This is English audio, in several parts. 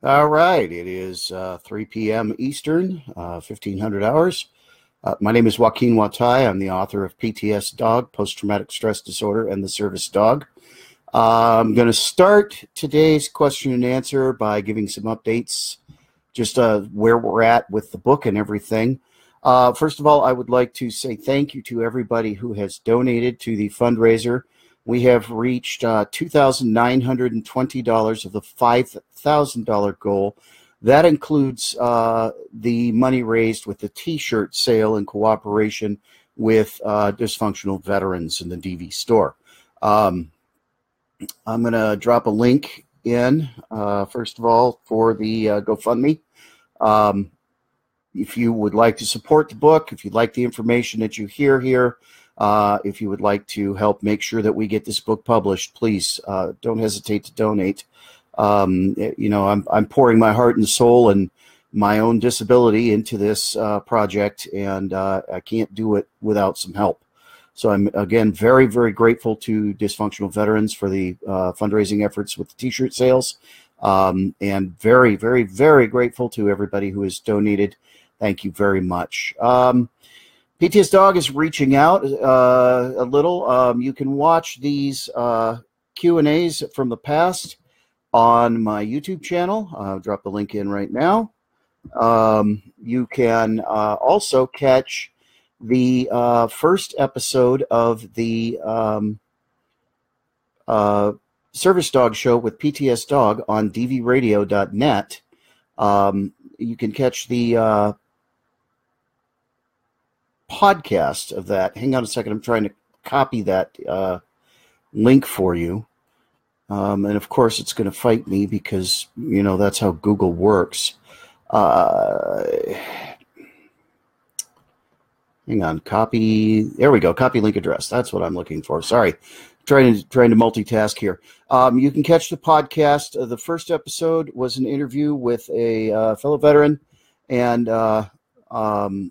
All right, it is 3 p.m. Eastern, 1500 hours. My name is Joaquin Watai. I'm the author of PTSDog, Post-Traumatic Stress Disorder, and the Service Dog. I'm going to start today's question and answer by giving some updates, just where we're at with the book and everything. First of all, I would like to say thank you to everybody who has donated to the fundraiser. We have reached $2,920 of the $5,000 goal. That includes the money raised with the T-shirt sale in cooperation with dysfunctional veterans in the DV store. I'm going to drop a link in, first of all, for the GoFundMe. If you would like to support the book, if you like the information that you hear here, if you would like to help make sure that we get this book published, please don't hesitate to donate. I'm pouring my heart and soul and my own disability into this project, and I can't do it without some help. So I'm, again, very, very grateful to Dysfunctional Veterans for the fundraising efforts with the T-shirt sales, and very, very, very grateful to everybody who has donated. Thank you very much. PTSDog is reaching out a little. You can watch these Q&As from the past on my YouTube channel. I'll drop the link in right now. You can also catch the first episode of the Service Dog Show with PTSDog on dvradio.net. You can catch the podcast of that. Hang on a second. I'm trying to copy that link for you. And of course, it's going to fight me because, that's how Google works. Hang on. Copy. There we go. Copy link address. That's what I'm looking for. Sorry. Trying to multitask here. You can catch the podcast. The first episode was an interview with a fellow veteran and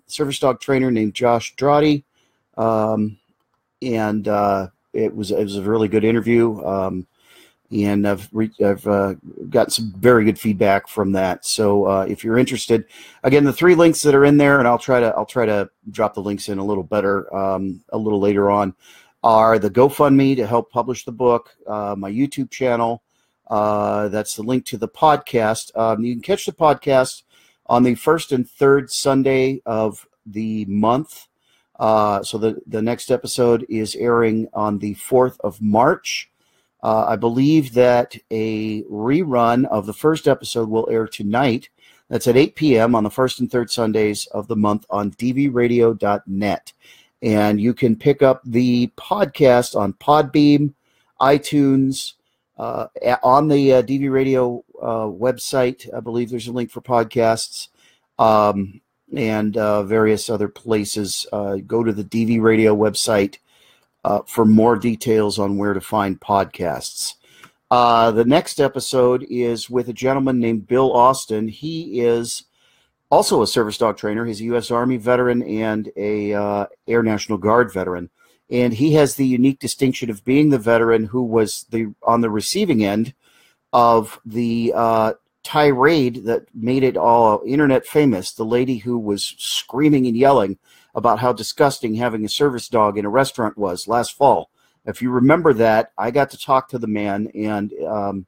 service dog trainer named Josh Drotty. And it was a really good interview. And I've got some very good feedback from that. So if you're interested, again, the 3 links that are in there, and I'll try to drop the links in a little better a little later on, are the GoFundMe to help publish the book, my YouTube channel. That's the link to the podcast. You can catch the podcast on the first and third Sunday of the month. So the next episode is airing on the 4th of March. I believe that a rerun of the first episode will air tonight. That's at 8 p.m. on the first and third Sundays of the month on dvradio.net. And you can pick up the podcast on Podbeam, iTunes, on the DV Radio website. I believe there's a link for podcasts, and various other places. Go to the DV Radio website for more details on where to find podcasts. The next episode is with a gentleman named Bill Austin. He is also a service dog trainer. He's a U.S. Army veteran and a Air National Guard veteran. And he has the unique distinction of being the veteran who was on the receiving end of the tirade that made it all internet famous. The lady who was screaming and yelling about how disgusting having a service dog in a restaurant was last fall. If you remember that, I got to talk to the man, and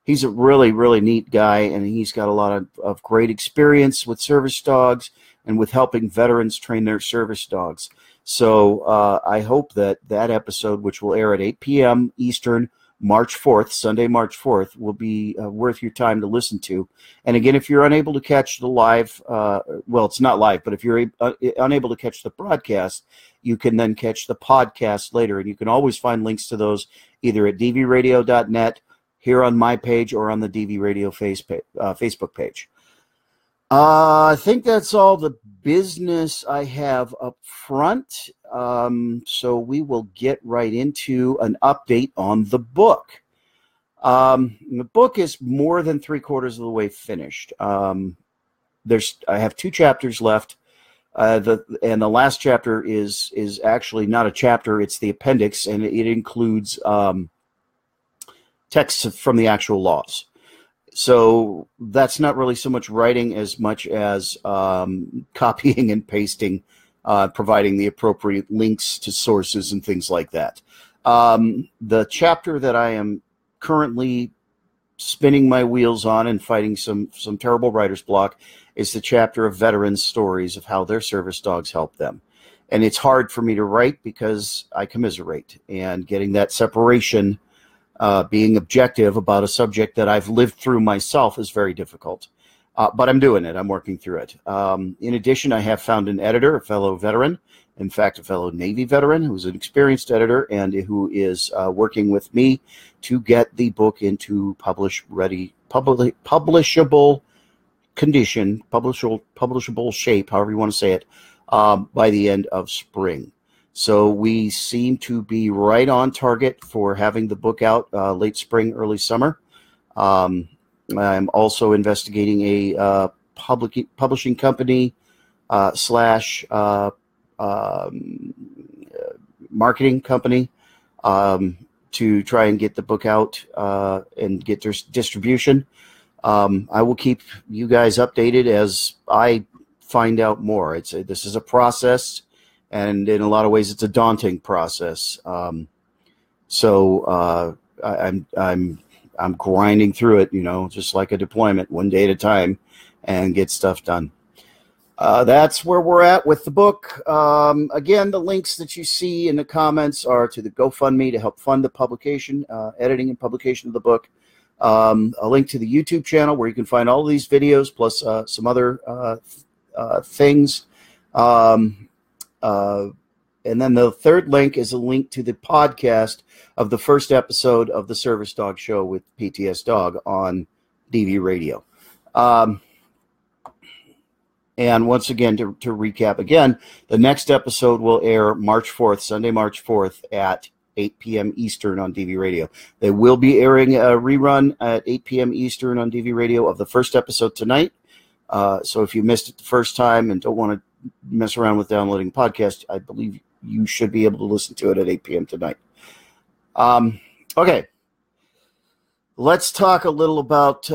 he's a really, really neat guy, and he's got a lot of great experience with service dogs and with helping veterans train their service dogs. So I hope that episode, which will air at 8 p.m. Eastern, March 4th, Sunday, March 4th, will be worth your time to listen to. And again, if you're unable to catch the live, well, it's not live, but if you're unable to catch the broadcast, you can then catch the podcast later. And you can always find links to those either at dvradio.net, here on my page, or on the DV Radio Facebook page. I think that's all the business I have up front. So we will get right into an update on the book. The book is more than 3/4 of the way finished. I have 2 chapters left. The last chapter is actually not a chapter; it's the appendix, and it includes texts from the actual laws. So that's not really so much writing as much as copying and pasting, providing the appropriate links to sources and things like that. The chapter that I am currently spinning my wheels on and fighting some terrible writer's block is the chapter of veterans' stories of how their service dogs help them. And it's hard for me to write because I commiserate, and getting that separation, being objective about a subject that I've lived through myself is very difficult. But I'm doing it. I'm working through it. In addition, I have found an editor, a fellow veteran, in fact, a fellow Navy veteran who's an experienced editor and who is working with me to get the book into publishable condition, publishable shape, however you want to say it, by the end of spring. So we seem to be right on target for having the book out late spring, early summer. I'm also investigating a publishing company slash marketing company to try and get the book out and get their distribution. I will keep you guys updated as I find out more. This is a process, and in a lot of ways, it's a daunting process. So I'm grinding through it, just like a deployment, one day at a time, and get stuff done. That's where we're at with the book. Again, the links that you see in the comments are to the GoFundMe to help fund the publication, editing and publication of the book. A link to the YouTube channel where you can find all of these videos plus some other things. And then the third link is a link to the podcast of the first episode of the Service Dog Show with PTSDog on DV Radio. And once again, to recap again, the next episode will air March 4th, Sunday, March 4th at 8 p.m. Eastern on DV Radio. They will be airing a rerun at 8 p.m. Eastern on DV Radio of the first episode tonight. So if you missed it the first time and don't want to mess around with downloading podcast, I believe you should be able to listen to it at 8 p.m. tonight. Okay. Let's talk a little about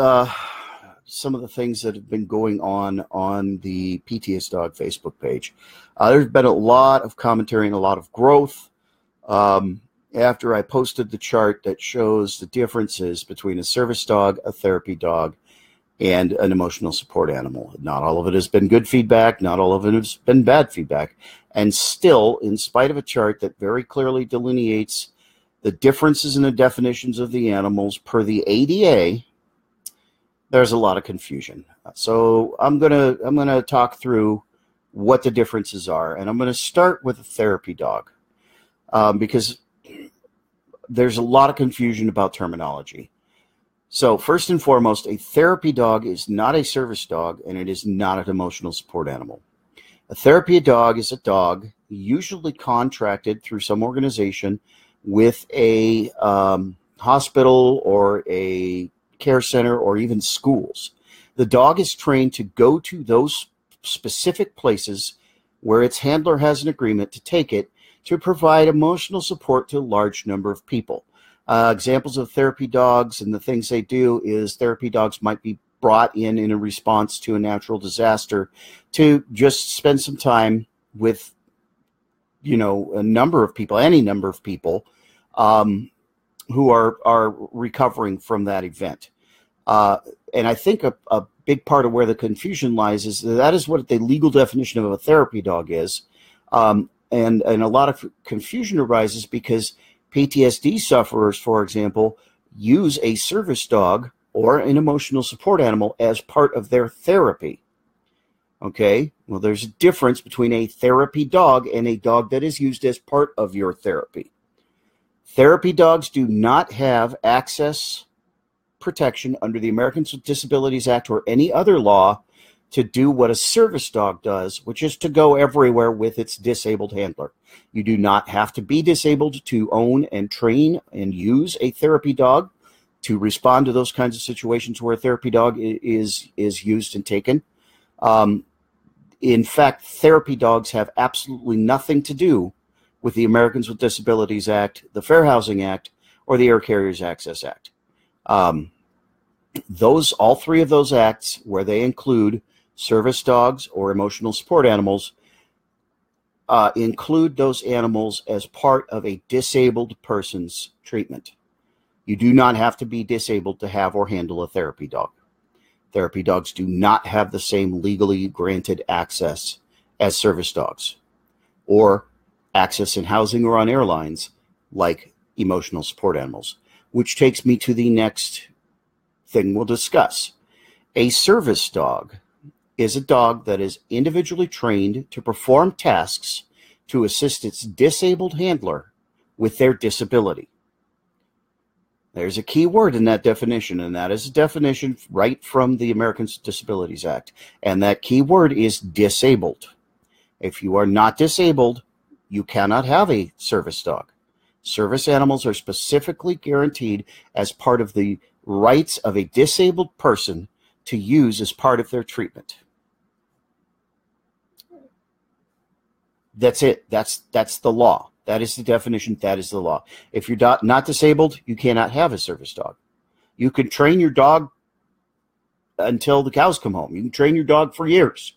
some of the things that have been going on the PTSDog Facebook page. There's been a lot of commentary and a lot of growth. After I posted the chart that shows the differences between a service dog, a therapy dog, and an emotional support animal. Not all of it has been good feedback. Not all of it has been bad feedback. And still, in spite of a chart that very clearly delineates the differences in the definitions of the animals per the ADA, there's a lot of confusion. So I'm gonna talk through what the differences are, and I'm gonna start with a therapy dog because there's a lot of confusion about terminology. So first and foremost, a therapy dog is not a service dog, and it is not an emotional support animal. A therapy dog is a dog usually contracted through some organization with a hospital or a care center or even schools. The dog is trained to go to those specific places where its handler has an agreement to take it to provide emotional support to a large number of people. Examples of therapy dogs and the things they do is therapy dogs might be brought in a response to a natural disaster to just spend some time with, a number of people, any number of people who are recovering from that event. And I think a big part of where the confusion lies is that is what the legal definition of a therapy dog is. And a lot of confusion arises because PTSD sufferers, for example, use a service dog or an emotional support animal as part of their therapy. Okay, well, there's a difference between a therapy dog and a dog that is used as part of your therapy. Therapy dogs do not have access protection under the Americans with Disabilities Act or any other law to do what a service dog does, which is to go everywhere with its disabled handler. You do not have to be disabled to own and train and use a therapy dog to respond to those kinds of situations where a therapy dog is used and taken. In fact, therapy dogs have absolutely nothing to do with the Americans with Disabilities Act, the Fair Housing Act, or the Air Carriers Access Act. all three of those acts, where they include service dogs or emotional support animals, include those animals as part of a disabled person's treatment. You do not have to be disabled to have or handle a therapy dog. Therapy dogs do not have the same legally granted access as service dogs, or access in housing or on airlines like emotional support animals, which takes me to the next thing we'll discuss. A service dog is a dog that is individually trained to perform tasks to assist its disabled handler with their disability. There's a key word in that definition, and that is a definition right from the Americans with Disabilities Act. And that key word is disabled. If you are not disabled, you cannot have a service dog. Service animals are specifically guaranteed as part of the rights of a disabled person to use as part of their treatment. That's it. That's the law. That is the definition. That is the law. If you're not disabled, you cannot have a service dog. You can train your dog until the cows come home. You can train your dog for years.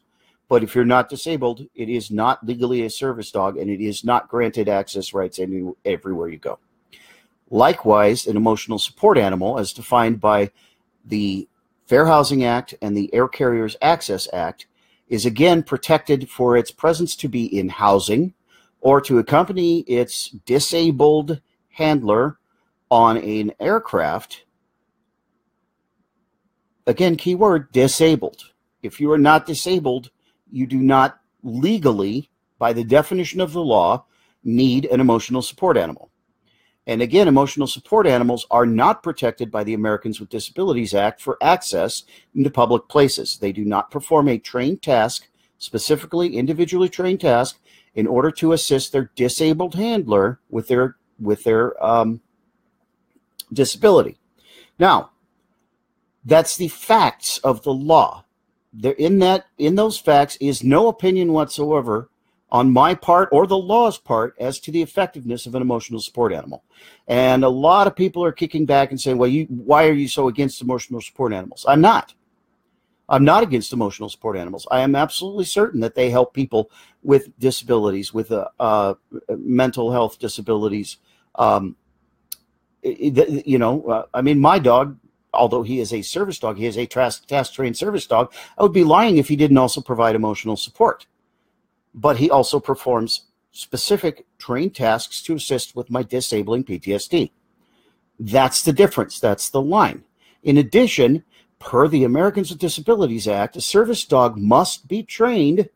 But if you're not disabled, it is not legally a service dog, and it is not granted access rights everywhere you go. Likewise, an emotional support animal, as defined by the Fair Housing Act and the Air Carriers Access Act, is again protected for its presence to be in housing or to accompany its disabled handler on an aircraft. Again, keyword, disabled. If you are not disabled, you do not legally, by the definition of the law, need an emotional support animal. And again, emotional support animals are not protected by the Americans with Disabilities Act for access into public places. They do not perform a trained task, specifically individually trained task, in order to assist their disabled handler with their disability. Now, that's the facts of the law. In those facts is no opinion whatsoever on my part or the law's part as to the effectiveness of an emotional support animal. And a lot of people are kicking back and saying, well, why are you so against emotional support animals? I'm not. I'm not against emotional support animals. I am absolutely certain that they help people with disabilities, with mental health disabilities. I mean, my dog, although he is a service dog, he is a task-trained service dog. I would be lying if he didn't also provide emotional support. But he also performs specific trained tasks to assist with my disabling PTSD. That's the difference. That's the line. In addition, per the Americans with Disabilities Act, a service dog must be trained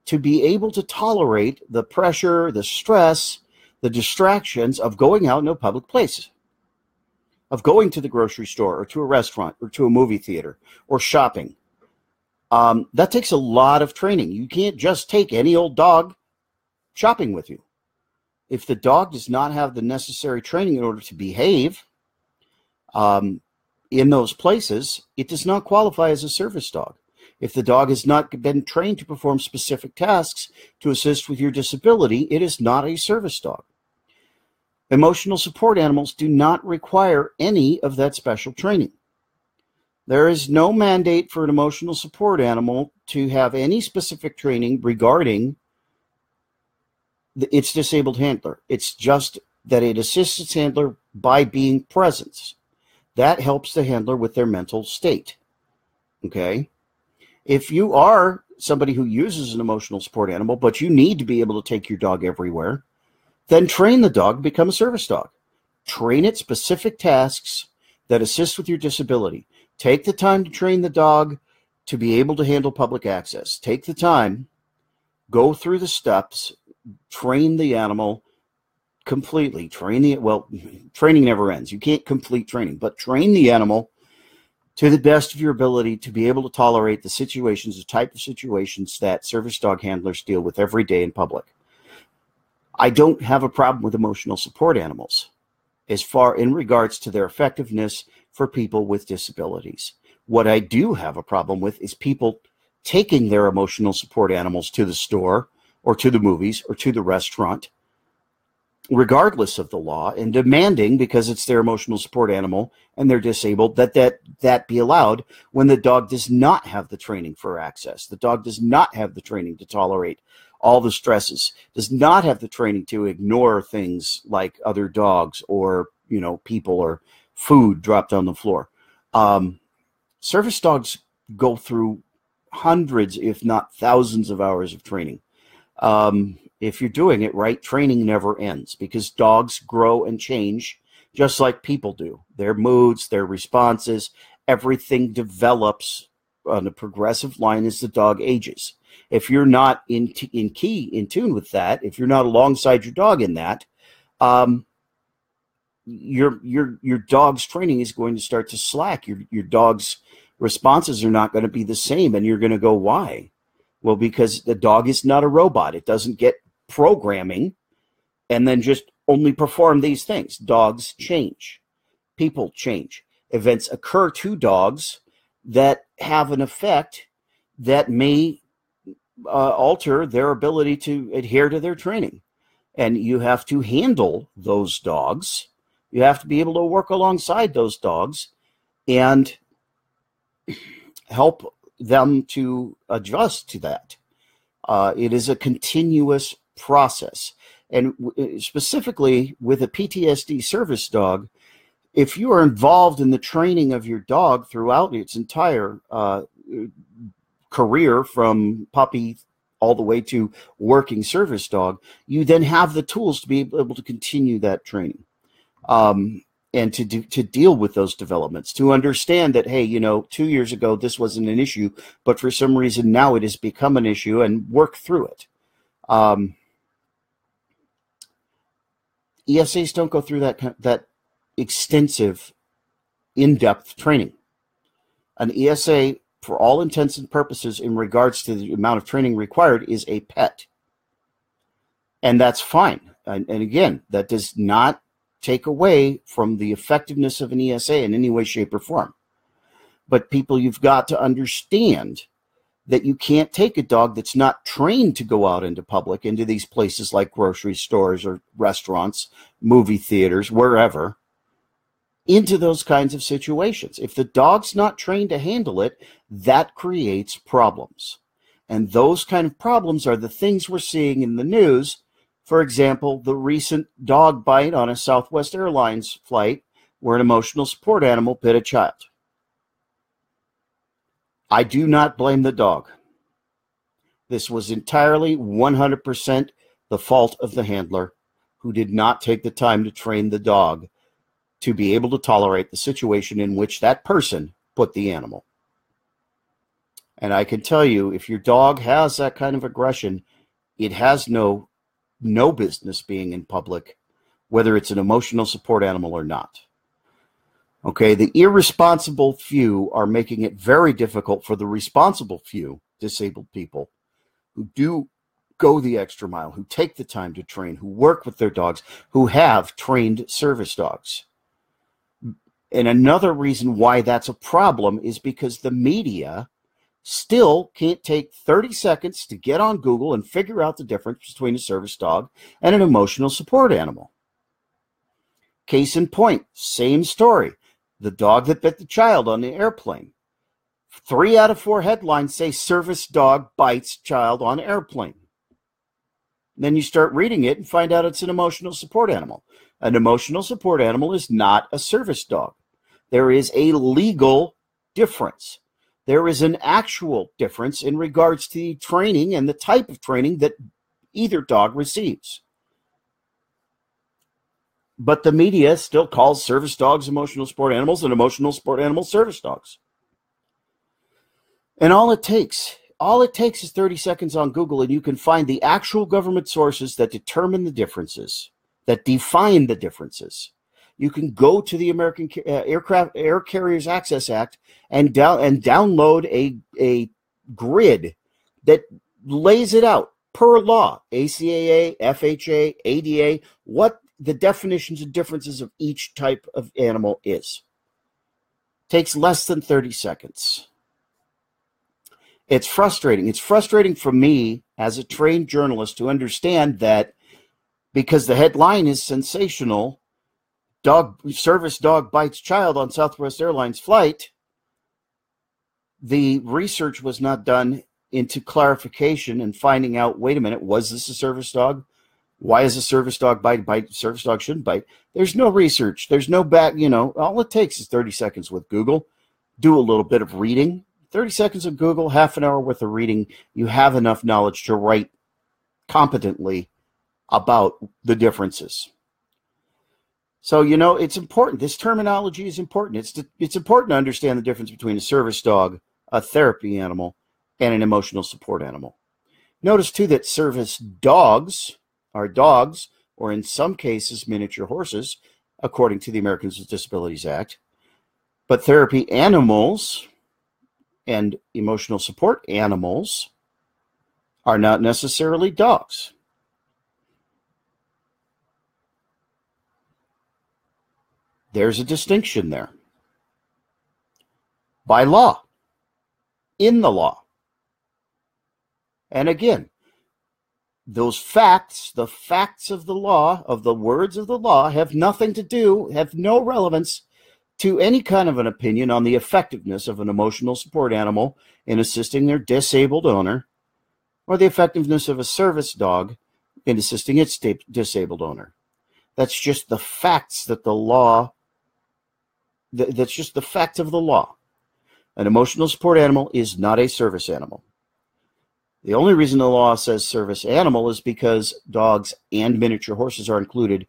to be able to tolerate the pressure, the stress, the distractions of going out into public places, of going to the grocery store or to a restaurant or to a movie theater or shopping. That takes a lot of training. You can't just take any old dog shopping with you. If the dog does not have the necessary training in order to behave in those places, it does not qualify as a service dog. If the dog has not been trained to perform specific tasks to assist with your disability, it is not a service dog. Emotional support animals do not require any of that special training. There is no mandate for an emotional support animal to have any specific training regarding its disabled handler. It's just that it assists its handler by being present. That helps the handler with their mental state. Okay? If you are somebody who uses an emotional support animal, but you need to be able to take your dog everywhere, then train the dog to become a service dog. Train it specific tasks that assist with your disability. Take the time to train the dog to be able to handle public access. Take the time, go through the steps, train the animal completely. Training never ends. You can't complete training, but train the animal to the best of your ability to be able to tolerate the situations, the type of situations that service dog handlers deal with every day in public. I don't have a problem with emotional support animals as far in regards to their effectiveness for people with disabilities. What I do have a problem with is people taking their emotional support animals to the store or to the movies or to the restaurant regardless of the law, and demanding, because it's their emotional support animal and they're disabled, that be allowed when the dog does not have the training for access. The dog does not have the training to tolerate all the stresses, does not have the training to ignore things like other dogs or, people or food dropped on the floor. Service dogs go through hundreds, if not thousands of hours of training. If you're doing it right, training never ends, because dogs grow and change just like people do. Their moods, their responses, everything develops on a progressive line as the dog ages. If you're not in tune with that, if you're not alongside your dog in that, your dog's training is going to start to slack. Your dog's responses are not going to be the same, and you're going to go, why? Well, because the dog is not a robot. It doesn't get programming and then just only perform these things. Dogs change. People change. Events occur to dogs that have an effect that may alter their ability to adhere to their training. And you have to handle those dogs. You have to be able to work alongside those dogs and help them to adjust to that. It is a continuous process. And specifically with a PTSD service dog, if you are involved in the training of your dog throughout its entire career, from puppy all the way to working service dog, you then have the tools to be able to continue that training. And to deal with those developments, to understand that, hey, 2 years ago, this wasn't an issue, but for some reason now it has become an issue, and work through it. ESAs don't go through that extensive, in-depth training. An ESA, for all intents and purposes, in regards to the amount of training required, is a pet. And that's fine. And again, that does not take away from the effectiveness of an ESA in any way, shape, or form. But people, you've got to understand that you can't take a dog that's not trained to go out into public, into these places like grocery stores or restaurants, movie theaters, wherever, into those kinds of situations. If the dog's not trained to handle it, that creates problems. And those kind of problems are the things we're seeing in the news. For example, the recent dog bite on a Southwest Airlines flight where an emotional support animal bit a child. I do not blame the dog. This was entirely 100% the fault of the handler, who did not take the time to train the dog to be able to tolerate the situation in which that person put the animal. And I can tell you, if your dog has that kind of aggression, it has no business being in public, whether it's an emotional support animal or not. Okay, the irresponsible few are making it very difficult for the responsible few, disabled people, who do go the extra mile, who take the time to train, who work with their dogs, who have trained service dogs. And another reason why that's a problem is because the media still can't take 30 seconds to get on Google and figure out the difference between a service dog and an emotional support animal. Case in point, same story. The dog that bit the child on the airplane. 3 out of 4 headlines say service dog bites child on airplane. Then you start reading it and find out it's an emotional support animal. An emotional support animal is not a service dog. There is a legal difference. There is an actual difference in regards to the training and the type of training that either dog receives. But the media still calls service dogs emotional support animals and emotional support animals service dogs. And all it takes is 30 seconds on Google, and you can find the actual government sources that determine the differences, that define the differences. You can go to the American Air Carriers Access Act and download a grid that lays it out per law, ACAA, FHA, ADA, what the definitions and differences of each type of animal is. Takes less than 30 seconds. It's frustrating. It's frustrating for me as a trained journalist to understand that because the headline is sensational. Service dog bites child on Southwest Airlines flight. The research was not done into clarification and finding out, wait a minute, was this a service dog? Why is a service dog bite? Service dog shouldn't bite. There's no research. There's no back, all it takes is 30 seconds with Google. Do a little bit of reading. 30 seconds of Google, half an hour worth of reading. You have enough knowledge to write competently about the differences. So, it's important. This terminology is important. It's important to understand the difference between a service dog, a therapy animal, and an emotional support animal. Notice, too, that service dogs are dogs, or in some cases, miniature horses, according to the Americans with Disabilities Act. But therapy animals and emotional support animals are not necessarily dogs. There's a distinction there. By law. In the law. And again, those facts, the facts of the law, of the words of the law, have nothing to do, have no relevance to any kind of an opinion on the effectiveness of an emotional support animal in assisting their disabled owner, or the effectiveness of a service dog in assisting its disabled owner. That's just the facts that the law, that's just the fact of the law. An emotional support animal is not a service animal. The only reason the law says service animal is because dogs and miniature horses are included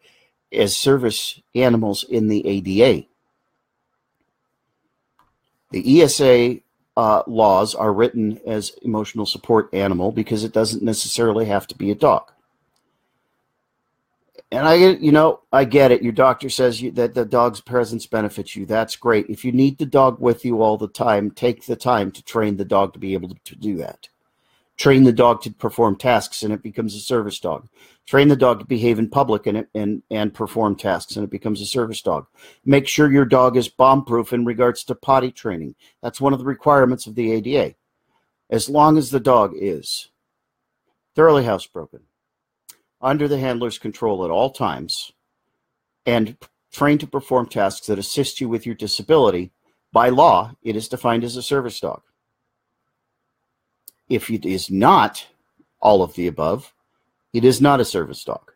as service animals in the ADA. The ESA laws are written as emotional support animal because it doesn't necessarily have to be a dog. And I get it. Your doctor says that the dog's presence benefits you. That's great. If you need the dog with you all the time, take the time to train the dog to be able to do that. Train the dog to perform tasks, and it becomes a service dog. Train the dog to behave in public and perform tasks, and it becomes a service dog. Make sure your dog is bomb-proof in regards to potty training. That's one of the requirements of the ADA. As long as the dog is thoroughly housebroken, under the handler's control at all times, and trained to perform tasks that assist you with your disability, by law, it is defined as a service dog. If it is not all of the above, it is not a service dog.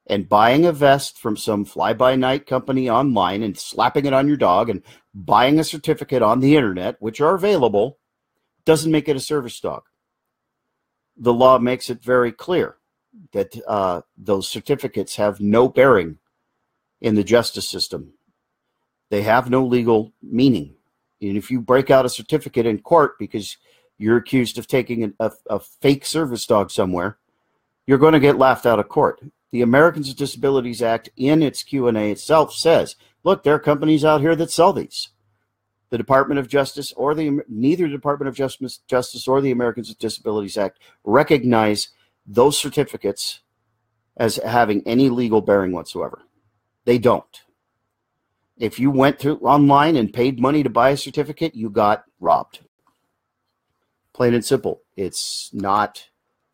And buying a vest from some fly-by-night company online and slapping it on your dog and buying a certificate on the internet, which are available, doesn't make it a service dog. The law makes it very clear that those certificates have no bearing in the justice system. They have no legal meaning. And if you break out a certificate in court because you're accused of taking a fake service dog somewhere, you're going to get laughed out of court. The Americans with Disabilities Act, in its Q&A itself, says, look, there are companies out here that sell these. The Department of Justice or neither the Department of Justice or the Americans with Disabilities Act recognize those certificates as having any legal bearing whatsoever. They don't. If you went through online and paid money to buy a certificate, you got robbed. Plain and simple. It's not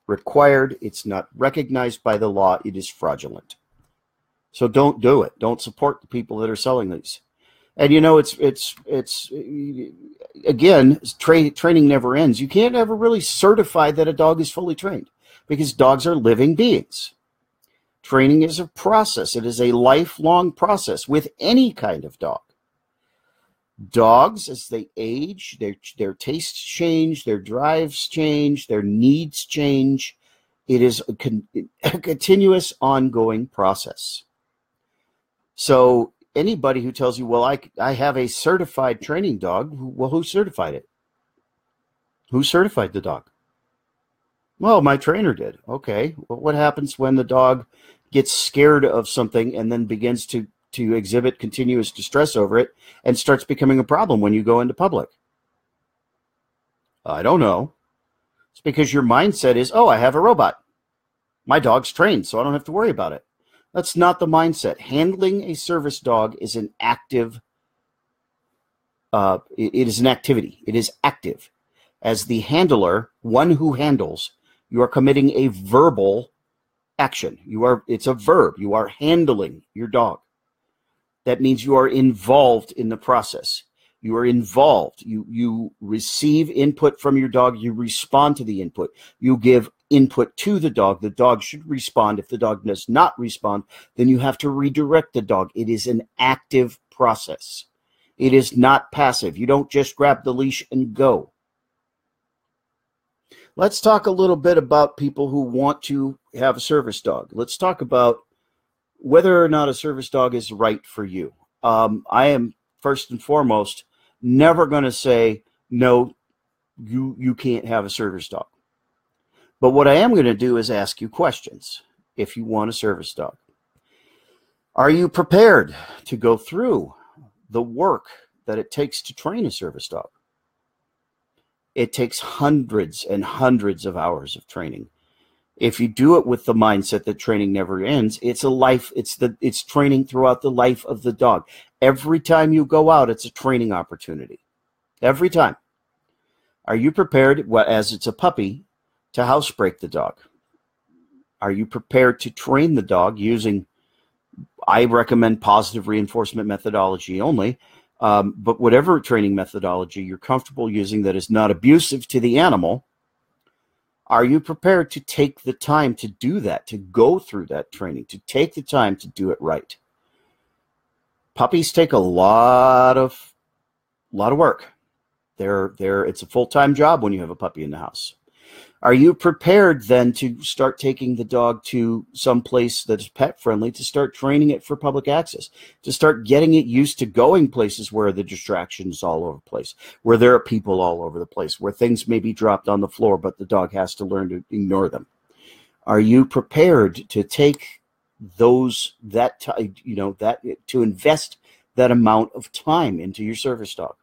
required. It's not recognized by the law. It is fraudulent. So don't do it. Don't support the people that are selling these. And it's again, training never ends. You can't ever really certify that a dog is fully trained because dogs are living beings. Training is a process. It is a lifelong process with any kind of dog. Dogs, as they age, their tastes change, their drives change, their needs change. It is a continuous, ongoing process. So anybody who tells you, well, I have a certified training dog, well, who certified it? Who certified the dog? Well, my trainer did. Okay. Well, what happens when the dog gets scared of something and then begins to exhibit continuous distress over it and starts becoming a problem when you go into public? I don't know. It's because your mindset is, oh, I have a robot. My dog's trained, so I don't have to worry about it. That's not the mindset. Handling a service dog is an active, it is an activity. It is active. As the handler, one who handles, you are committing a verbal action. It's a verb. You are handling your dog. That means you are involved in the process. You are involved. You receive input from your dog. You respond to the input. You give input to the dog. The dog should respond. If the dog does not respond, then you have to redirect the dog. It is an active process. It is not passive. You don't just grab the leash and go. Let's talk a little bit about people who want to have a service dog. Let's talk about whether or not a service dog is right for you. I am, first and foremost, never going to say, no, you can't have a service dog. But what I am going to do is ask you questions if you want a service dog. Are you prepared to go through the work that it takes to train a service dog? It takes hundreds and hundreds of hours of training. If you do it with the mindset that training never ends, it's training throughout the life of the dog. Every time you go out, it's a training opportunity. Every time. Are you prepared, as it's a puppy, to housebreak the dog? Are you prepared to train the dog using, I recommend positive reinforcement methodology only, but whatever training methodology you're comfortable using that is not abusive to the animal, are you prepared to take the time to do that, to go through that training, to take the time to do it right? Puppies take a lot of work. It's a full-time job when you have a puppy in the house. Are you prepared then to start taking the dog to some place that is pet friendly, to start training it for public access, to start getting it used to going places where the distractions all over the place, where there are people all over the place, where things may be dropped on the floor, but the dog has to learn to ignore them? Are you prepared to take to invest that amount of time into your service dog?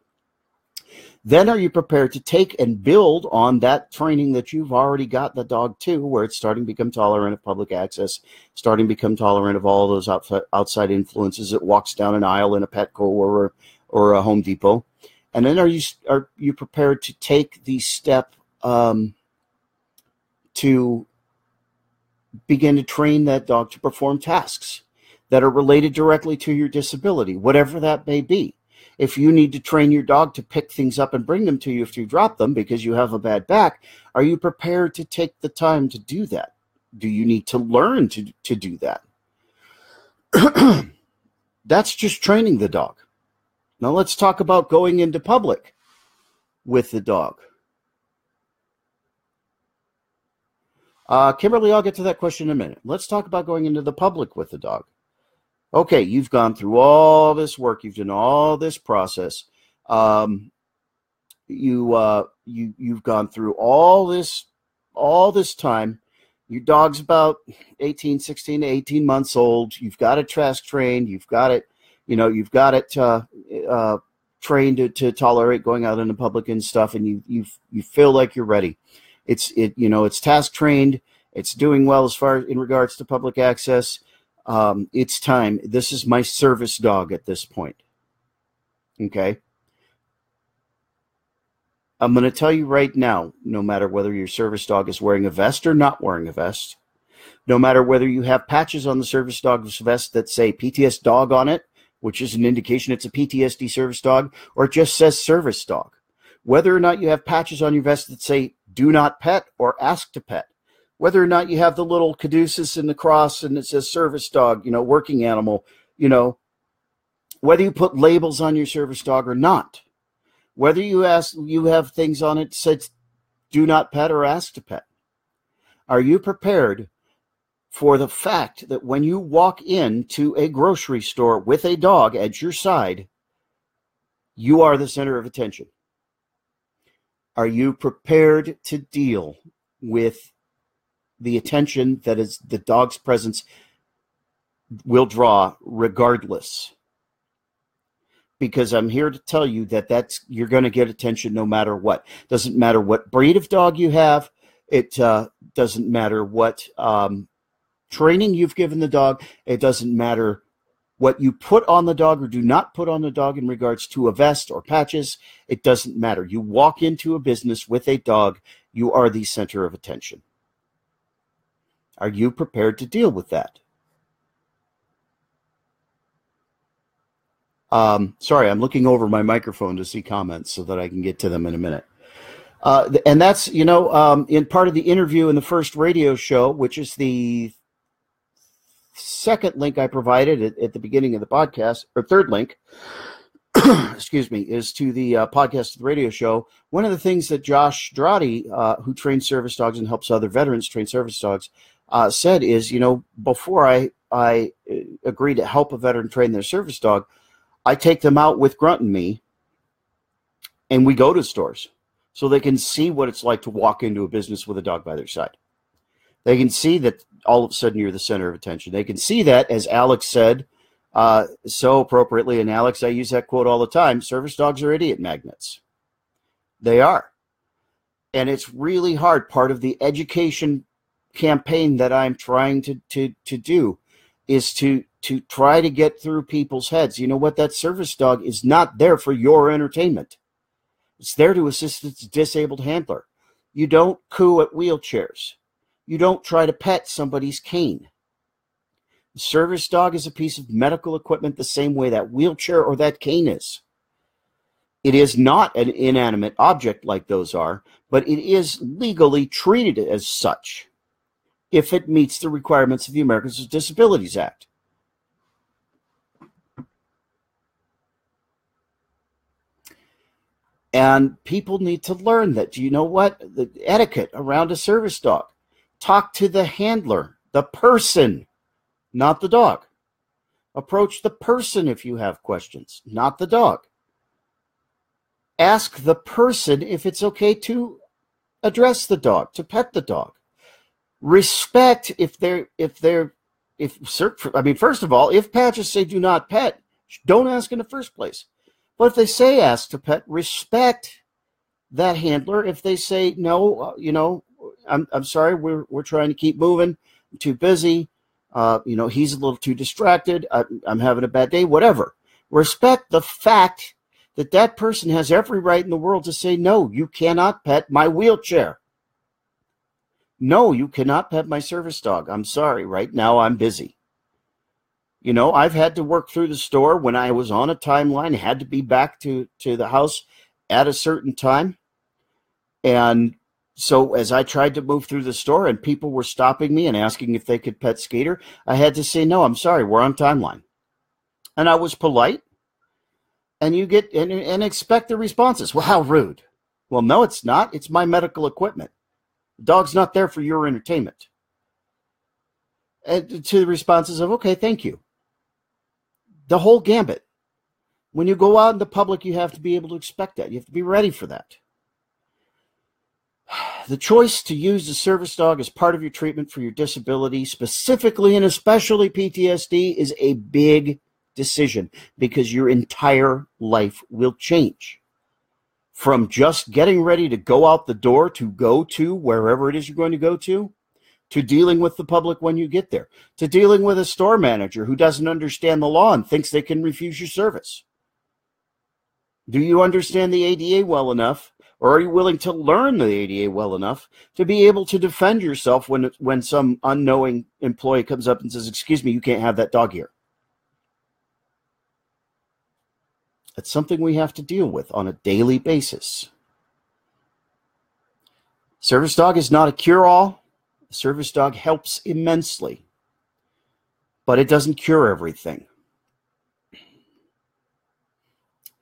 Then are you prepared to take and build on that training that you've already got the dog to, where it's starting to become tolerant of public access, starting to become tolerant of all those outside influences? It walks down an aisle in a Petco or a Home Depot. And then are you prepared to take the step to begin to train that dog to perform tasks that are related directly to your disability, whatever that may be? If you need to train your dog to pick things up and bring them to you if you drop them because you have a bad back, are you prepared to take the time to do that? Do you need to learn to do that? That's just training the dog. Now let's talk about going into public with the dog. Kimberly, I'll get to that question in a minute. Let's talk about going into the public with the dog. Okay, you've gone through all this work. You've done all this process. You've gone through all this time. Your dog's about 16 to 18 months old. You've got it task trained. You've got it trained to tolerate going out into public and stuff, and you feel like you're ready. It's task trained. It's doing well as far in regards to public access. It's time. This is my service dog at this point. Okay. I'm going to tell you right now, no matter whether your service dog is wearing a vest or not wearing a vest, no matter whether you have patches on the service dog's vest that say PTSDog on it, which is an indication it's a PTSD service dog, or it just says service dog, whether or not you have patches on your vest that say do not pet or ask to pet, whether or not you have the little caduceus in the cross and it says service dog, working animal, whether you put labels on your service dog or not, whether you have things on it that says do not pet or ask to pet. Are you prepared for the fact that when you walk into a grocery store with a dog at your side, you are the center of attention? Are you prepared to deal with the attention that is the dog's presence will draw regardless? Because I'm here to tell you that you're going to get attention no matter what. Doesn't matter what breed of dog you have. It doesn't matter what training you've given the dog. It doesn't matter what you put on the dog or do not put on the dog in regards to a vest or patches. It doesn't matter. You walk into a business with a dog, you are the center of attention. Are you prepared to deal with that? Sorry, I'm looking over my microphone to see comments so that I can get to them in a minute. And that's, in part of the interview in the first radio show, which is the second link I provided at the beginning of the podcast, or third link, excuse me, is to the podcast of the radio show. One of the things that Josh Strati, who trains service dogs and helps other veterans train service dogs, said is, before I agree to help a veteran train their service dog, I take them out with Grunt and me, and we go to stores so they can see what it's like to walk into a business with a dog by their side. They can see that all of a sudden you're the center of attention. They can see that, as Alex said so appropriately, and Alex, I use that quote all the time, service dogs are idiot magnets. They are. And it's really hard. Part of the education campaign that I'm trying to do is to try to get through people's heads. You know what? That service dog is not there for your entertainment. It's there to assist its disabled handler. You don't coo at wheelchairs. You don't try to pet somebody's cane. The service dog is a piece of medical equipment the same way that wheelchair or that cane is. It is not an inanimate object like those are, but it is legally treated as such if it meets the requirements of the Americans with Disabilities Act. And people need to learn that. You know what? The etiquette around a service dog. Talk to the handler, the person, not the dog. Approach the person if you have questions, not the dog. Ask the person if it's okay to address the dog, to pet the dog. Respect first of all, if patches say do not pet, don't ask in the first place. But if they say ask to pet, respect that handler. If they say no, I'm sorry, we're trying to keep moving, I'm too busy, he's a little too distracted, I'm having a bad day, whatever. Respect the fact that that person has every right in the world to say, no, you cannot pet my wheelchair. No, you cannot pet my service dog. I'm sorry, right now I'm busy. I've had to work through the store when I was on a timeline, had to be back to the house at a certain time. And so as I tried to move through the store and people were stopping me and asking if they could pet Skater, I had to say, no, I'm sorry, we're on timeline. And I was polite. And you get and expect the responses. Well, how rude. Well, no, it's not. It's my medical equipment. The dog's not there for your entertainment. And to the responses of, okay, thank you. The whole gambit. When you go out in the public, you have to be able to expect that. You have to be ready for that. The choice to use the service dog as part of your treatment for your disability, specifically and especially PTSD, is a big decision because your entire life will change. From just getting ready to go out the door to go to wherever it is you're going to go to dealing with the public when you get there, to dealing with a store manager who doesn't understand the law and thinks they can refuse your service. Do you understand the ADA well enough, or are you willing to learn the ADA well enough to be able to defend yourself when some unknowing employee comes up and says, excuse me, you can't have that dog here? That's something we have to deal with on a daily basis. Service dog is not a cure-all. A service dog helps immensely, but it doesn't cure everything.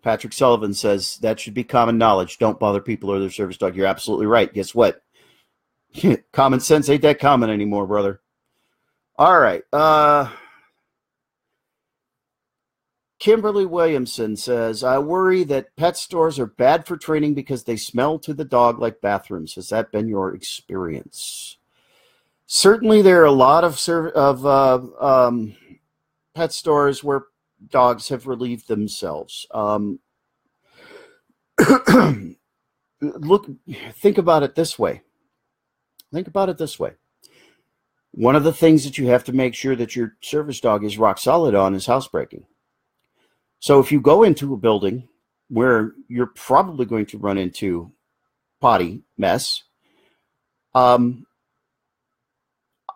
Patrick Sullivan says that should be common knowledge. Don't bother people or their service dog. You're absolutely right. Guess what? Common sense ain't that common anymore, brother. All right. Kimberly Williamson says, I worry that pet stores are bad for training because they smell to the dog like bathrooms. Has that been your experience? Certainly there are a lot of pet stores where dogs have relieved themselves. Think about it this way. One of the things that you have to make sure that your service dog is rock solid on is housebreaking. So if you go into a building where you're probably going to run into potty mess,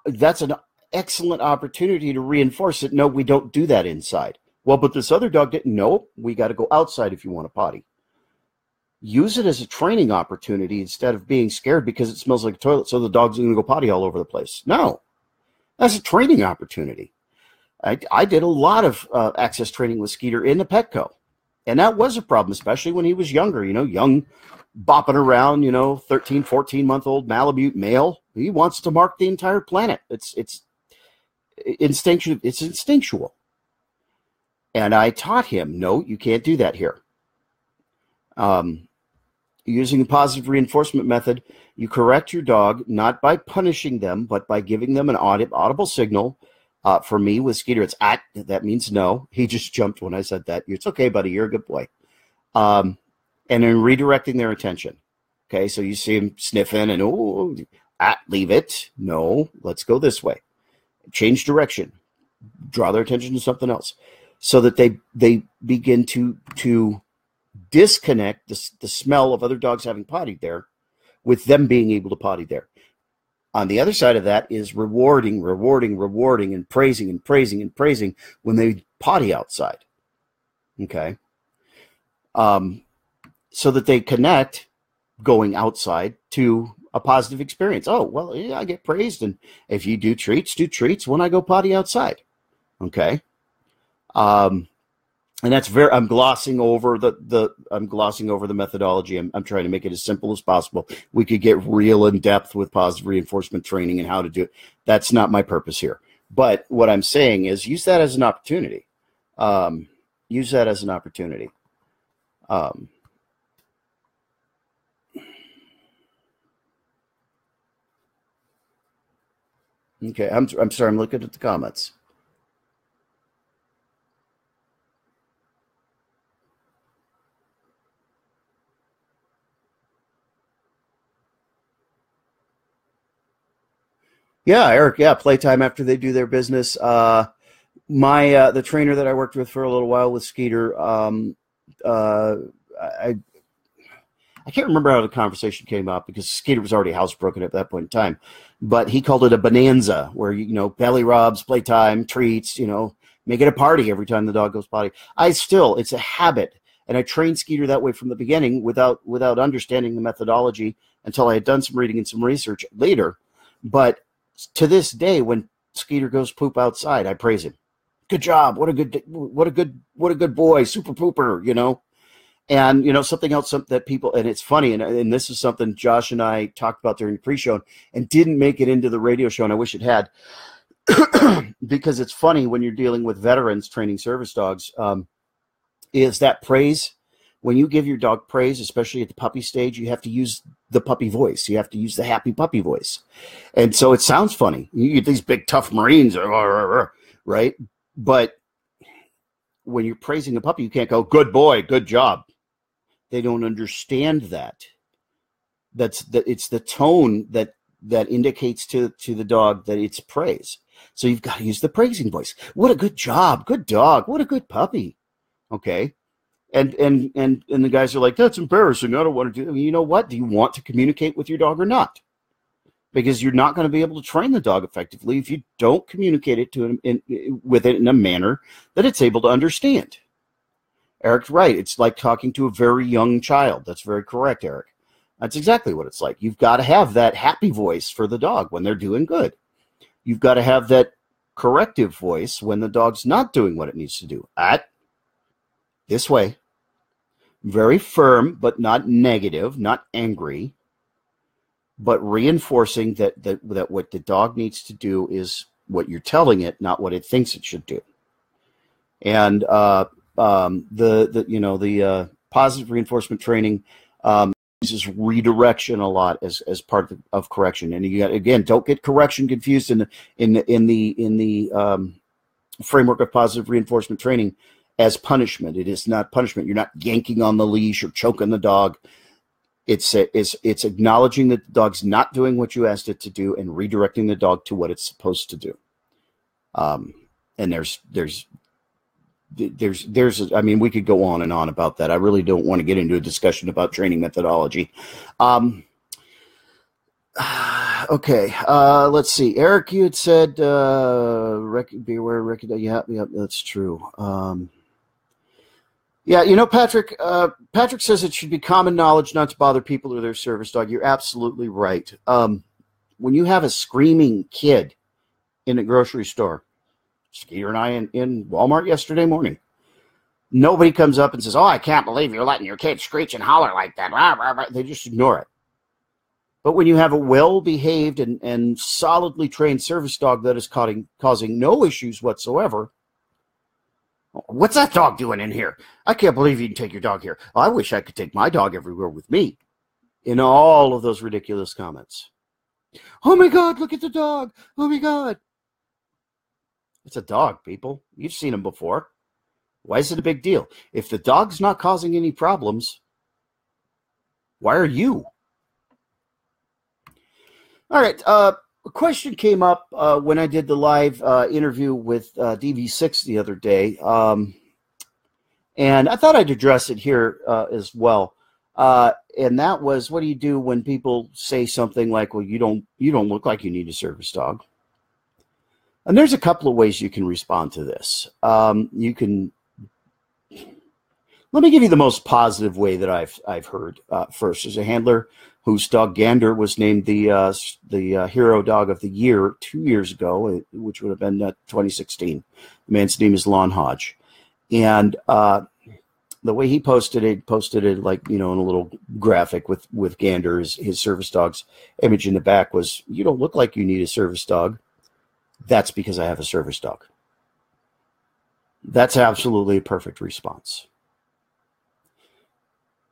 that's an excellent opportunity to reinforce it. No, we don't do that inside. Well, but this other dog didn't. No, we got to go outside if you want to potty. Use it as a training opportunity instead of being scared because it smells like a toilet, so the dog's going to go potty all over the place. No, that's a training opportunity. I did a lot of access training with Skeeter in the Petco, and that was a problem, especially when he was younger, young, bopping around, 13, 14-month-old Malamute male. He wants to mark the entire planet. It's instinctual. It's instinctual. And I taught him, no, you can't do that here. Using the positive reinforcement method, you correct your dog, not by punishing them, but by giving them an audible signal. For me, with Skeeter, it's at. That means no. He just jumped when I said that. It's okay, buddy. You're a good boy. And then redirecting their attention. Okay, so you see him sniffing and, leave it. No, let's go this way. Change direction. Draw their attention to something else. So that they begin to disconnect the smell of other dogs having pottied there with them being able to potty there. On the other side of that is rewarding, and praising when they potty outside. Okay. So that they connect going outside to a positive experience. Oh, well, yeah, I get praised. And if you do treats when I go potty outside. Okay. And that's I'm glossing over the methodology. I'm trying to make it as simple as possible. We could get real in depth with positive reinforcement training and how to do it. That's not my purpose here. But what I'm saying is use that as an opportunity. Okay. I'm sorry. I'm looking at the comments. Yeah, Eric. Yeah, playtime after they do their business. The trainer that I worked with for a little while with Skeeter, I can't remember how the conversation came up because Skeeter was already housebroken at that point in time. But he called it a bonanza, where belly rubs, playtime, treats, make it a party every time the dog goes potty. It's a habit, and I trained Skeeter that way from the beginning without understanding the methodology until I had done some reading and some research later. But to this day, when Skeeter goes poop outside, I praise him. Good job. What a good boy. Super pooper, And, something else that people, and it's funny, and this is something Josh and I talked about during the pre-show and didn't make it into the radio show, and I wish it had, because it's funny when you're dealing with veterans training service dogs, is that praise. When you give your dog praise, especially at the puppy stage, you have to use the puppy voice. You have to use the happy puppy voice. And so it sounds funny. You get these big, tough Marines, right? But when you're praising a puppy, you can't go, good boy, good job. They don't understand that. It's the tone that indicates to the dog that it's praise. So you've got to use the praising voice. What a good job. Good dog. What a good puppy. Okay. And the guys are like, that's embarrassing. I don't want to do it. You know what? Do you want to communicate with your dog or not? Because you're not going to be able to train the dog effectively if you don't communicate it to him with it in a manner that it's able to understand. Eric's right. It's like talking to a very young child. That's very correct, Eric. That's exactly what it's like. You've got to have that happy voice for the dog when they're doing good. You've got to have that corrective voice when the dog's not doing what it needs to do. This way. Very firm, but not negative, not angry, but reinforcing that what the dog needs to do is what you're telling it, not what it thinks it should do. And the positive reinforcement training uses redirection a lot as part of correction. And you got, again, don't get correction confused in the framework of positive reinforcement training as punishment. It is not punishment. You're not yanking on the leash or choking the dog. It's acknowledging that the dog's not doing what you asked it to do and redirecting the dog to what it's supposed to do. And there's I mean, we could go on and on about that. I really don't want to get into a discussion about training methodology. Okay. Let's see. Eric, you had said beware. Yeah, that's true. Yeah, Patrick. Patrick says it should be common knowledge not to bother people or their service dog. You're absolutely right. When you have a screaming kid in a grocery store, Skeeter and I in Walmart yesterday morning, nobody comes up and says, "Oh, I can't believe you're letting your kid screech and holler like that." They just ignore it. But when you have a well-behaved and solidly trained service dog that is causing no issues whatsoever, what's that dog doing in here? I can't believe you can take your dog here. I wish I could take my dog everywhere with me. In all of those ridiculous comments. Oh my God, look at the dog. Oh my God. It's a dog, people. You've seen them before. Why is it a big deal? If the dog's not causing any problems, why are you? All right. A question came up when I did the live interview with DV6 the other day, and I thought I'd address it here as well. And that was, what do you do when people say something like, "Well, you don't look like you need a service dog"? And there's a couple of ways you can respond to this. You can. Let me give you the most positive way that I've heard. First, as a handler whose dog Gander was named the hero dog of the year 2 years ago, which would have been 2016. The man's name is Lon Hodge, and the way he posted it like, in a little graphic with Gander, his service dog's image in the back was, "You don't look like you need a service dog. That's because I have a service dog." That's absolutely a perfect response.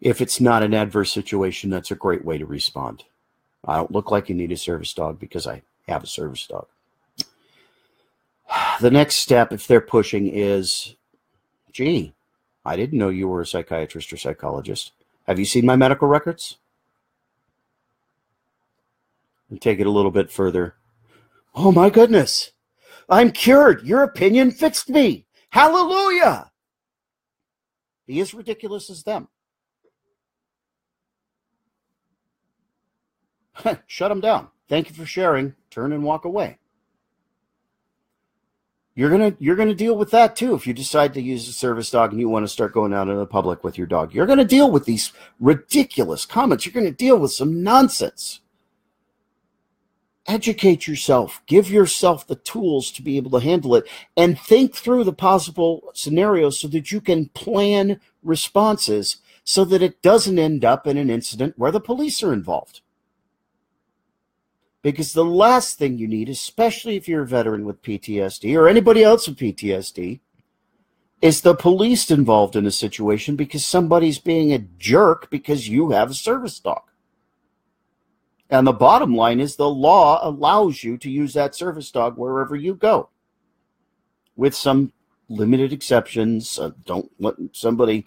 If it's not an adverse situation, that's a great way to respond. I don't look like you need a service dog because I have a service dog. The next step, if they're pushing, is, "Gee, I didn't know you were a psychiatrist or psychologist. Have you seen my medical records?" And take it a little bit further. "Oh my goodness, I'm cured. Your opinion fixed me. Hallelujah." Be as ridiculous as them. Shut them down. "Thank you for sharing." Turn and walk away. You're gonna deal with that too if you decide to use a service dog and you want to start going out in the public with your dog. You're gonna deal with these ridiculous comments. You're gonna deal with some nonsense. Educate yourself. Give yourself the tools to be able to handle it, and think through the possible scenarios so that you can plan responses so that it doesn't end up in an incident where the police are involved. Because the last thing you need, especially if you're a veteran with PTSD or anybody else with PTSD, is the police involved in a situation because somebody's being a jerk because you have a service dog. And the bottom line is the law allows you to use that service dog wherever you go, with some limited exceptions. Don't let somebody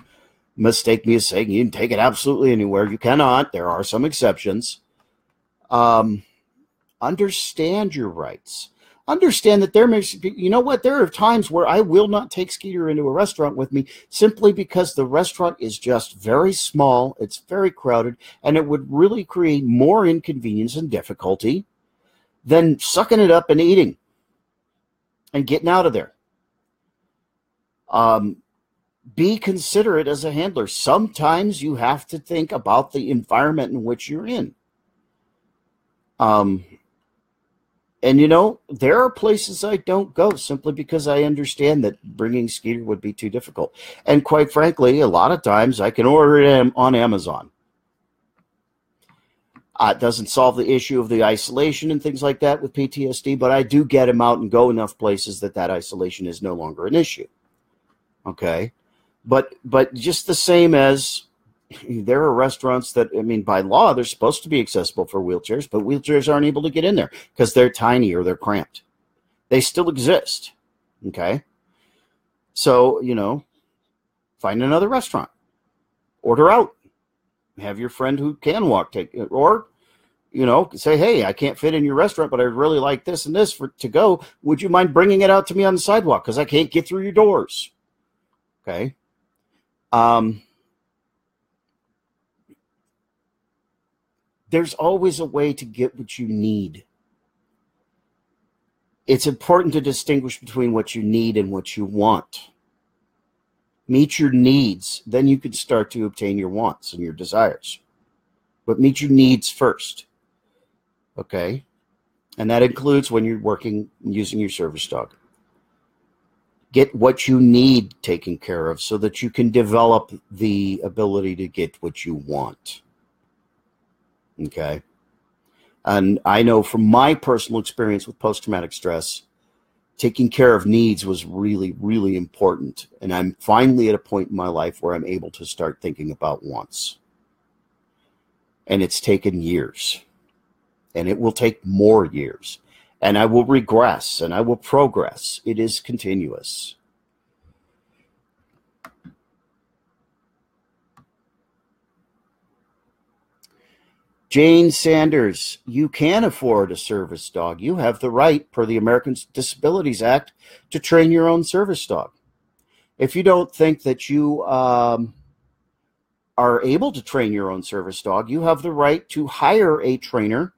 mistake me as saying you can take it absolutely anywhere. You cannot. There are some exceptions. Understand your rights. Understand that there are times where I will not take Skeeter into a restaurant with me simply because the restaurant is just very small, it's very crowded, and it would really create more inconvenience and difficulty than sucking it up and eating and getting out of there. Be considerate as a handler. Sometimes you have to think about the environment in which you're in. And, there are places I don't go simply because I understand that bringing Skeeter would be too difficult. And quite frankly, a lot of times I can order it on Amazon. It doesn't solve the issue of the isolation and things like that with PTSD, but I do get him out and go enough places that isolation is no longer an issue. Okay? But just the same as there are restaurants that, by law, they're supposed to be accessible for wheelchairs, but wheelchairs aren't able to get in there because they're tiny or they're cramped. They still exist. Okay? So, find another restaurant. Order out. Have your friend who can walk take it. Or, say, "Hey, I can't fit in your restaurant, but I really like this and this to go. Would you mind bringing it out to me on the sidewalk? Because I can't get through your doors." Okay? there's always a way to get what you need. It's important to distinguish between what you need and what you want. Meet your needs, then you can start to obtain your wants and your desires. But meet your needs first. Okay? And that includes when you're working using your service dog. Get what you need taken care of so that you can develop the ability to get what you want. Okay? And I know from my personal experience with post-traumatic stress, taking care of needs was really, really important. And I'm finally at a point in my life where I'm able to start thinking about wants. And it's taken years. And it will take more years. And I will regress and I will progress. It is continuous. Jane Sanders, you can afford a service dog. You have the right, per the Americans with Disabilities Act, to train your own service dog. If you don't think that you are able to train your own service dog, you have the right to hire a trainer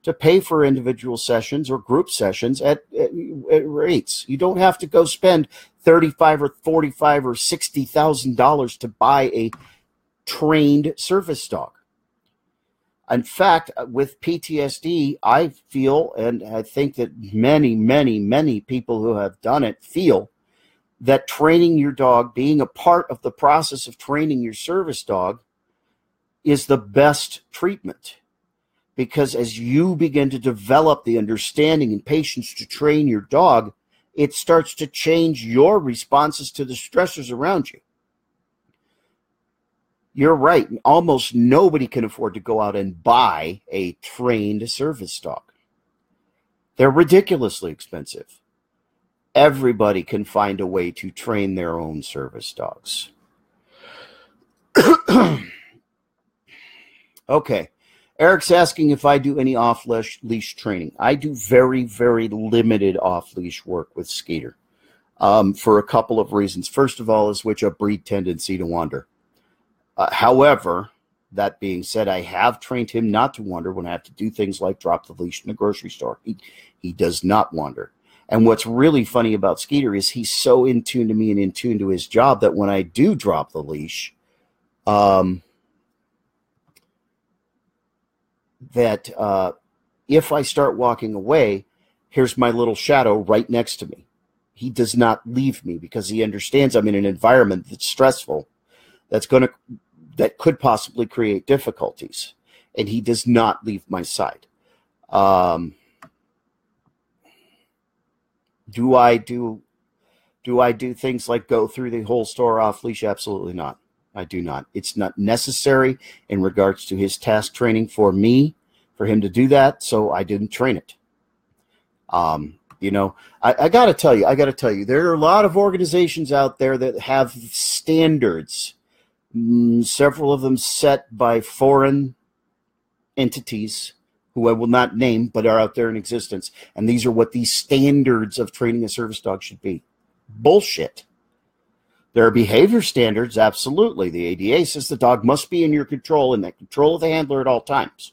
to pay for individual sessions or group sessions at rates. You don't have to go spend $35,000 or $45,000 or $60,000 to buy a trained service dog. In fact, with PTSD, I feel, and I think that many, many, many people who have done it feel that training your dog, being a part of the process of training your service dog, is the best treatment. Because as you begin to develop the understanding and patience to train your dog, it starts to change your responses to the stressors around you. You're right. Almost nobody can afford to go out and buy a trained service dog. They're ridiculously expensive. Everybody can find a way to train their own service dogs. Okay. Eric's asking if I do any off-leash training. I do very, very limited off-leash work with Skeeter for a couple of reasons. First of all, is which a breed tendency to wander. However, that being said, I have trained him not to wander when I have to do things like drop the leash in the grocery store. He does not wander. And what's really funny about Skeeter is he's so in tune to me and in tune to his job that when I do drop the leash, if I start walking away, here's my little shadow right next to me. He does not leave me because he understands I'm in an environment that's stressful, that could possibly create difficulties, and he does not leave my side. Do I do things like go through the whole store off leash? Absolutely not. I do not. It's not necessary in regards to his task training for me, for him to do that, so I didn't train it. I got to tell you, there are a lot of organizations out there that have standards, several of them set by foreign entities who I will not name, but are out there in existence. And these are what these standards of training a service dog should be. Bullshit. There are behavior standards, absolutely. The ADA says the dog must be in your control and that control of the handler at all times.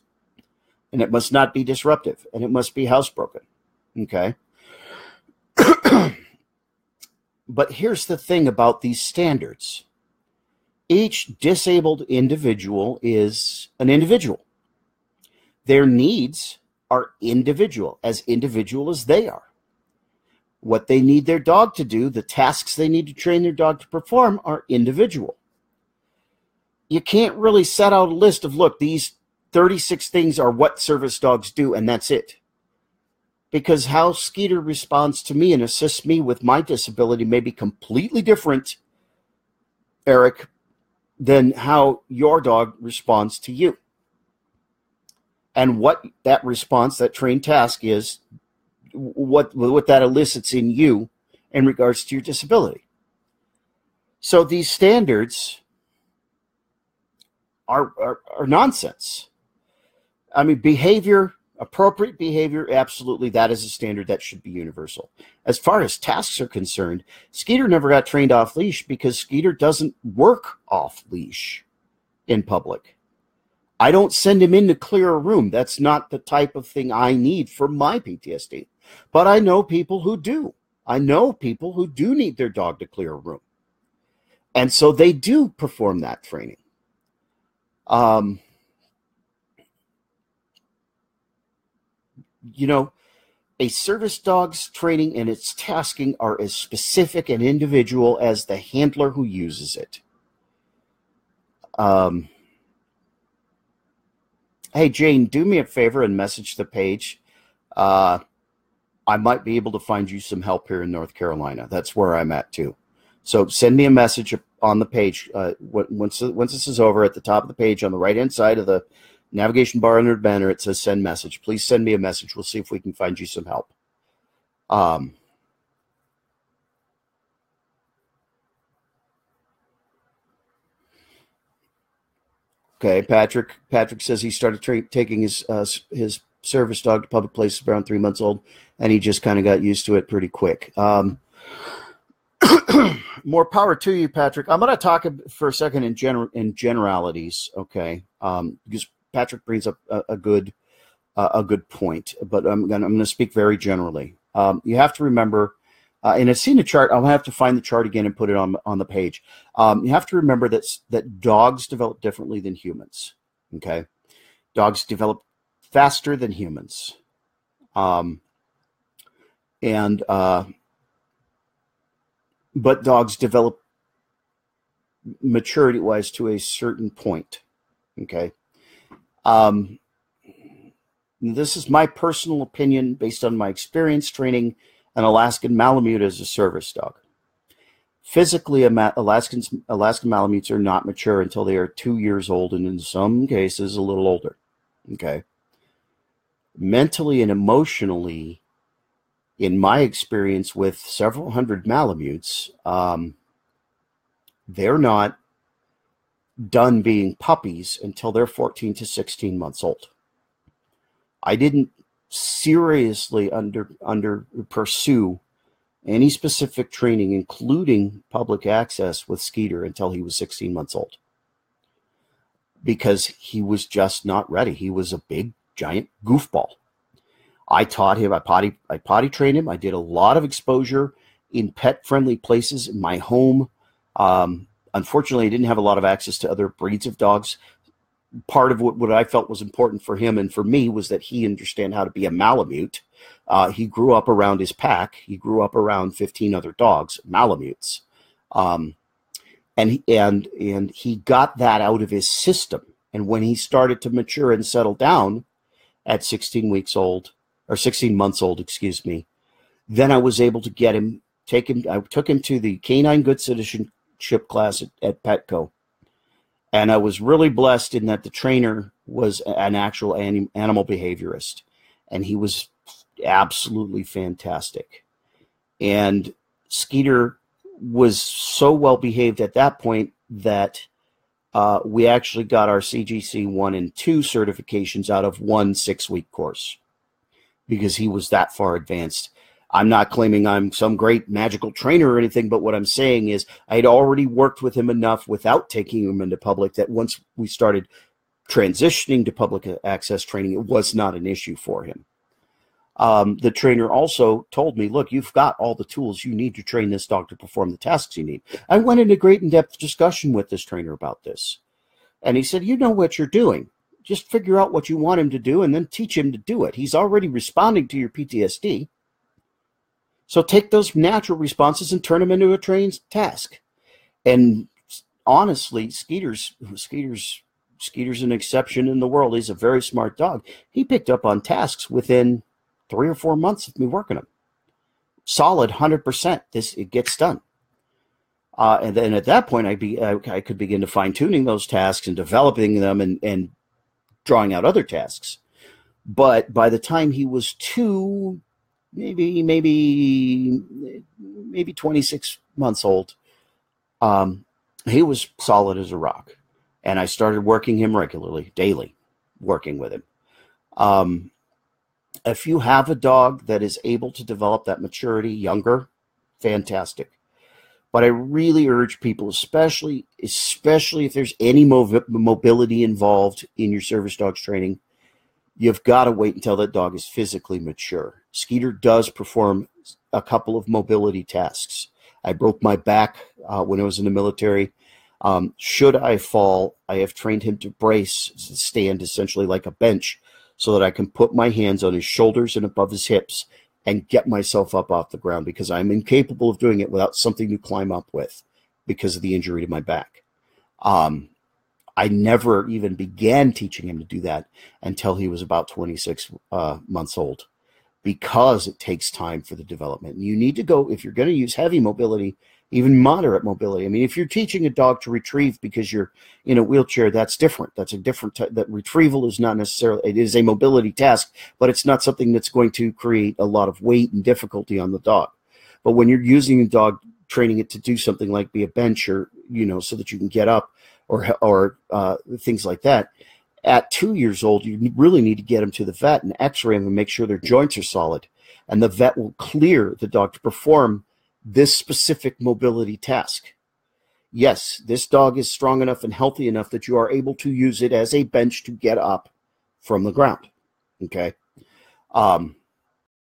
And it must not be disruptive, and it must be housebroken. Okay? But here's the thing about these standards. Each disabled individual is an individual. Their needs are individual as they are. What they need their dog to do, the tasks they need to train their dog to perform are individual. You can't really set out a list of, look, these 36 things are what service dogs do, and that's it. Because how Skeeter responds to me and assists me with my disability may be completely different, Eric, than how your dog responds to you. And what that response, that trained task is, what that elicits in you in regards to your disability. So these standards are nonsense. I mean, appropriate behavior, absolutely, that is a standard that should be universal. As far as tasks are concerned, Skeeter never got trained off leash because Skeeter doesn't work off leash in public. I don't send him in to clear a room. That's not the type of thing I need for my PTSD. But I know people who do. I know people who do need their dog to clear a room. And so they do perform that training. A service dog's training and its tasking are as specific and individual as the handler who uses it. Hey, Jane, do me a favor and message the page. I might be able to find you some help here in North Carolina. That's where I'm at, too. So send me a message on the page. Once this is over, at the top of the page on the right-hand side of the navigation bar under the banner, it says send message. Please send me a message. We'll see if we can find you some help. Okay, Patrick says he started taking his service dog to public places around 3 months old, and he just kind of got used to it pretty quick. More power to you, Patrick. I'm going to talk for a second in generalities, okay? Because Patrick brings up a good point, but I'm going to speak very generally. You have to remember, and I've seen the chart. I'll have to find the chart again and put it on the page. You have to remember that dogs develop differently than humans. Okay, dogs develop faster than humans, but dogs develop maturity-wise to a certain point. Okay. This is my personal opinion based on my experience training an Alaskan Malamute as a service dog. Physically, Alaskan Malamutes are not mature until they are 2 years old, and in some cases, a little older. Okay. Mentally and emotionally, in my experience with several hundred Malamutes, they're not done being puppies until they're 14 to 16 months old. I didn't seriously pursue any specific training, including public access with Skeeter, until he was 16 months old, because he was just not ready. He was a big, giant goofball. I taught him, I potty trained him. I did a lot of exposure in pet-friendly places in my home. Unfortunately, I didn't have a lot of access to other breeds of dogs. Part of what I felt was important for him and for me was that he understand how to be a Malamute. He grew up around his pack. He grew up around 15 other dogs, Malamutes. And he got that out of his system. And when he started to mature and settle down at 16 months old, excuse me, then I was able to I took him to the Canine Good Citizenship class at Petco. And I was really blessed in that the trainer was an actual animal behaviorist, and he was absolutely fantastic. And Skeeter was so well behaved at that point that we actually got our CGC 1 and 2 certifications out of one 6-week course because he was that far advanced. I'm not claiming I'm some great magical trainer or anything, but what I'm saying is I had already worked with him enough without taking him into public that once we started transitioning to public access training, it was not an issue for him. The trainer also told me, look, you've got all the tools you need to train this dog to perform the tasks you need. I went into great in-depth discussion with this trainer about this. And he said, you know what you're doing. Just figure out what you want him to do and then teach him to do it. He's already responding to your PTSD. So take those natural responses and turn them into a trained task. And honestly, Skeeter's an exception in the world. He's a very smart dog. He picked up on tasks within 3 or 4 months of me working him. Solid 100%. It gets done. And then at that point, I could begin to fine tuning those tasks and developing them and drawing out other tasks. But by the time he was 2, maybe 26 months old, he was solid as a rock. And I started working him regularly, daily, working with him. If you have a dog that is able to develop that maturity younger, fantastic. But I really urge people, especially if there's any mobility involved in your service dogs training, you've got to wait until that dog is physically mature. Skeeter does perform a couple of mobility tasks. I broke my back when I was in the military. Should I fall, I have trained him to brace, stand essentially like a bench, so that I can put my hands on his shoulders and above his hips and get myself up off the ground, because I'm incapable of doing it without something to climb up with because of the injury to my back. I never even began teaching him to do that until he was about 26 months old, because it takes time for the development. And you need to go, if you're going to use heavy mobility, even moderate mobility. I mean, if you're teaching a dog to retrieve because you're in a wheelchair, that's different. That's a different type. That retrieval is not necessarily, it is a mobility task, but it's not something that's going to create a lot of weight and difficulty on the dog. But when you're using a dog, training it to do something like be a bench, or, so that you can get up, or things like that, at 2 years old, you really need to get them to the vet and x-ray them and make sure their joints are solid. And the vet will clear the dog to perform this specific mobility task. Yes, this dog is strong enough and healthy enough that you are able to use it as a bench to get up from the ground. Okay.